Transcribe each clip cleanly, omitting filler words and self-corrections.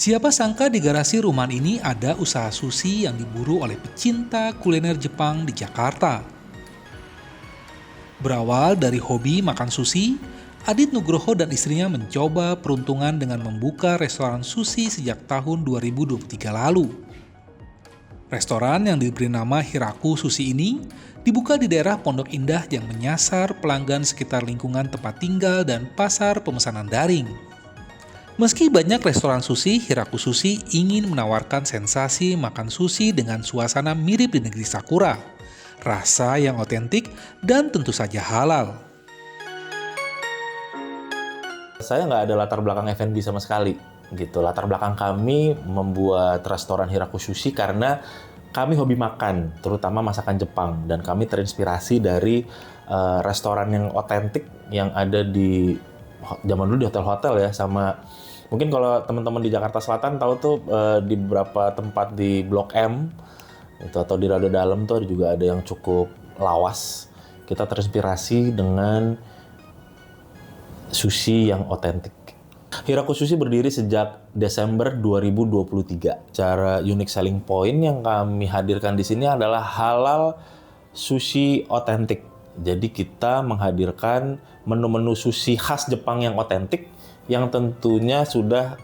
Siapa sangka di garasi rumahan ini ada usaha sushi yang diburu oleh pecinta kuliner Jepang di Jakarta. Berawal dari hobi makan sushi, Adit Nugroho dan istrinya mencoba peruntungan dengan membuka restoran sushi sejak tahun 2023 lalu. Restoran yang diberi nama Hiraku Sushi ini dibuka di daerah Pondok Indah yang menyasar pelanggan sekitar lingkungan tempat tinggal dan pasar pemesanan daring. Meski banyak restoran sushi, Hiraku Sushi ingin menawarkan sensasi makan sushi dengan suasana mirip di negeri Sakura, rasa yang otentik dan tentu saja halal. Saya nggak ada latar belakang F&B sama sekali, gitu. Latar belakang kami membuat restoran Hiraku Sushi karena kami hobi makan, terutama masakan Jepang, dan kami terinspirasi dari restoran yang otentik yang ada di zaman dulu di hotel-hotel ya, sama mungkin kalau teman-teman di Jakarta Selatan tahu tuh di beberapa tempat di Blok M itu atau di Rada Dalam tuh juga ada yang cukup lawas. Kita terinspirasi dengan sushi yang otentik. Hiraku Sushi berdiri sejak Desember 2023. Cara unique selling point yang kami hadirkan di sini adalah halal sushi otentik. Jadi kita menghadirkan menu-menu sushi khas Jepang yang otentik yang tentunya sudah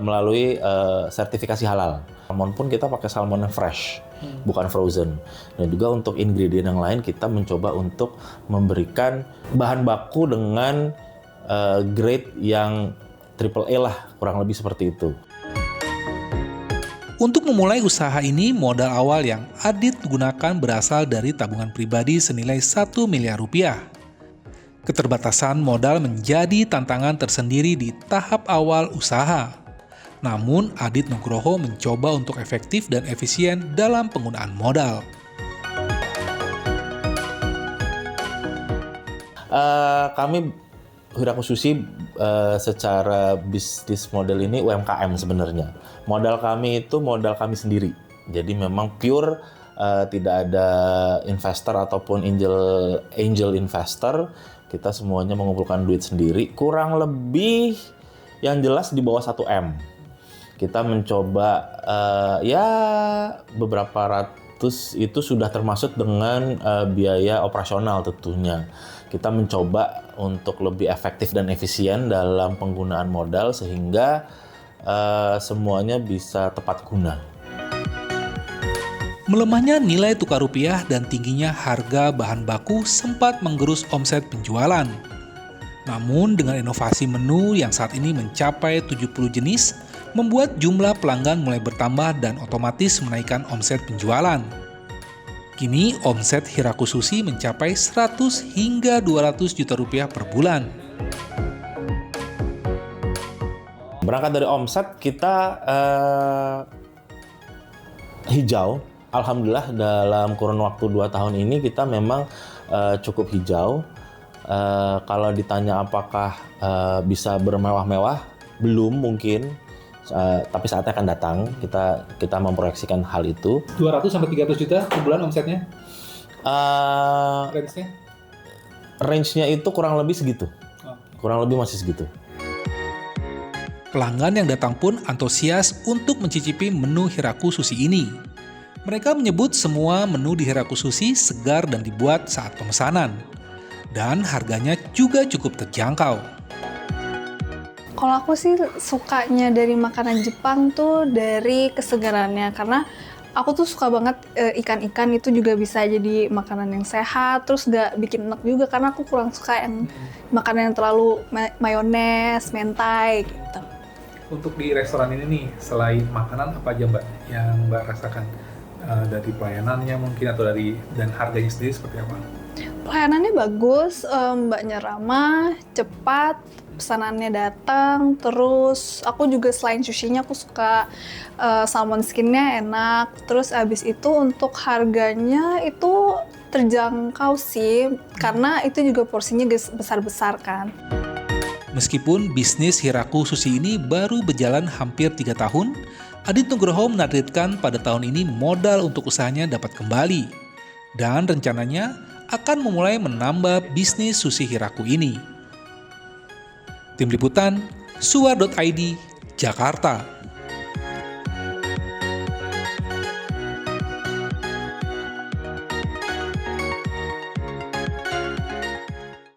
melalui sertifikasi halal. Salmon pun kita pakai salmon yang fresh, bukan frozen. Dan juga untuk ingredient yang lain kita mencoba untuk memberikan bahan baku dengan grade yang triple A lah, kurang lebih seperti itu. Untuk memulai usaha ini, modal awal yang Adit gunakan berasal dari tabungan pribadi senilai 1 miliar rupiah. Keterbatasan modal menjadi tantangan tersendiri di tahap awal usaha. Namun, Adit Nugroho mencoba untuk efektif dan efisien dalam penggunaan modal. Kami Hiraku Sushi secara bisnis model ini UMKM sebenarnya. Modal kami itu modal kami sendiri. Jadi memang pure tidak ada investor ataupun angel investor. Kita semuanya mengumpulkan duit sendiri. Kurang lebih yang jelas di bawah 1 M. Kita mencoba beberapa ratus itu sudah termasuk dengan biaya operasional tentunya. Kita mencoba untuk lebih efektif dan efisien dalam penggunaan modal sehingga semuanya bisa tepat guna. Melemahnya nilai tukar rupiah dan tingginya harga bahan baku sempat menggerus omset penjualan. Namun dengan inovasi menu yang saat ini mencapai 70 jenis, membuat jumlah pelanggan mulai bertambah dan otomatis menaikkan omset penjualan. Kini omset Hiraku Sushi mencapai 100 hingga 200 juta rupiah per bulan. Berangkat dari omset kita hijau. Alhamdulillah dalam kurun waktu 2 tahun ini kita memang cukup hijau. Kalau ditanya apakah bisa bermewah-mewah, belum mungkin. Tapi saatnya akan datang, kita memproyeksikan hal itu. 200-300 juta per bulan omsetnya? Range-nya? Range-nya itu kurang lebih segitu. Kurang lebih masih segitu. Pelanggan yang datang pun antusias untuk mencicipi menu Hiraku Sushi ini. Mereka menyebut semua menu di Hiraku Sushi segar dan dibuat saat pemesanan. Dan harganya juga cukup terjangkau. Kalau aku sih sukanya dari makanan Jepang tuh dari kesegarannya, karena aku tuh suka banget ikan-ikan itu juga bisa jadi makanan yang sehat, terus gak bikin enak juga karena aku kurang suka yang makanan yang terlalu mayones, mentai gitu. Untuk di restoran ini nih, selain makanan apa aja Mbak yang Mbak rasakan? Dari pelayanannya mungkin atau dan harganya sendiri seperti apa? Pelayanannya bagus, mbaknya ramah, cepat, pesanannya datang, terus aku juga selain sushinya aku suka salmon skinnya enak, terus abis itu untuk harganya itu terjangkau sih, karena itu juga porsinya besar-besar kan. Meskipun bisnis Hiraku Sushi ini baru berjalan hampir 3 tahun, Adit Nugroho menargetkan pada tahun ini modal untuk usahanya dapat kembali. Dan rencananya akan memulai menambah bisnis sushi Hiraku ini. Tim Liputan, Suar.id, Jakarta.